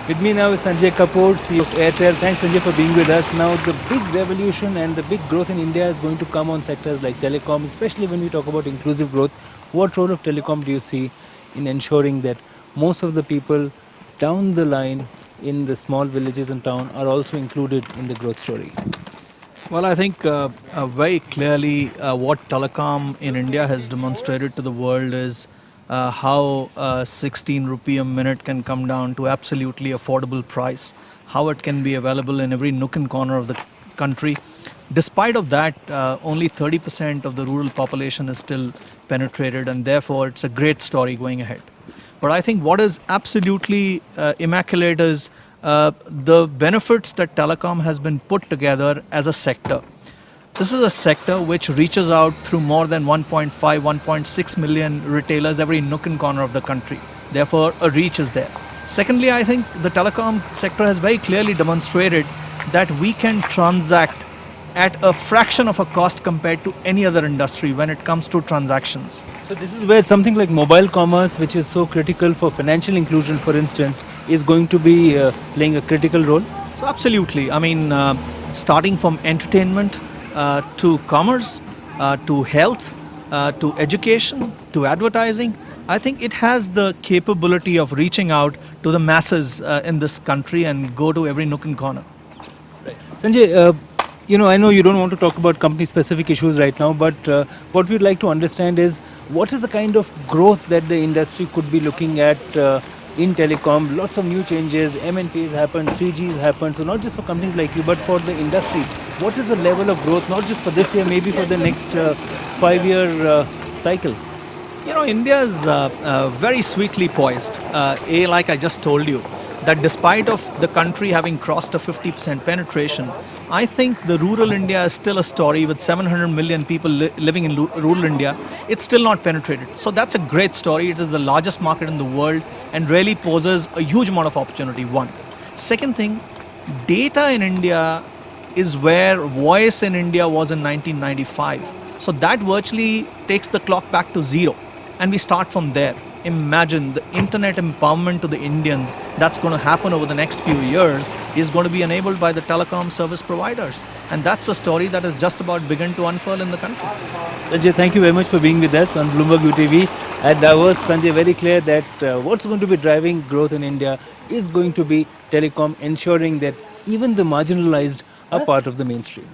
With me now is Sanjay Kapoor, CEO of Airtel. Thanks Sanjay for being with us. Now the big revolution and the big growth in India is going to come on sectors like telecom, especially when we talk about inclusive growth. What role of telecom do you see in ensuring that most of the people down the line in the small villages and town are also included in the growth story? Well, I think very clearly what telecom in India has demonstrated to the world is how 16 rupee a minute can come down to absolutely affordable price, how it can be available in every nook and corner of the country. Despite of that, only 30% of the rural population is still penetrated, and therefore it's a great story going ahead. But I think what is absolutely immaculate is the benefits that telecom has been put together as a sector. This is a sector which reaches out through more than 1.5, 1.6 million retailers every nook and corner of the country. Therefore, a reach is there. Secondly, I think the telecom sector has very clearly demonstrated that we can transact at a fraction of a cost compared to any other industry when it comes to transactions. So this is where something like mobile commerce, which is so critical for financial inclusion, for instance, is going to be playing a critical role? So absolutely. I mean, starting from entertainment to commerce, to health, to education, to advertising, I think it has the capability of reaching out to the masses in this country and go to every nook and corner. Sanjay, I know you don't want to talk about company-specific issues right now, but what we'd like to understand is what is the kind of growth that the industry could be looking at in telecom? Lots of new changes, MNPs happened, 3Gs happened, so not just for companies like you, but for the industry. What is the level of growth, not just for this year, maybe for the next 5-year cycle? You know, India is very sweetly poised. Like I just told you, that despite of the country having crossed a 50% penetration, I think the rural India is still a story with 700 million people living in rural India. It's still not penetrated. So that's a great story. It is the largest market in the world and really poses a huge amount of opportunity, one. Second thing, data in India is where voice in India was in 1995. So that virtually takes the clock back to zero. And we start from there. Imagine the internet empowerment to the Indians that's going to happen over the next few years is going to be enabled by the telecom service providers. And that's a story that has just about begun to unfurl in the country. Sanjay, thank you very much for being with us on Bloomberg UTV. At Davos, Sanjay, very clear that what's going to be driving growth in India is going to be telecom, ensuring that even the marginalized are part of the mainstream.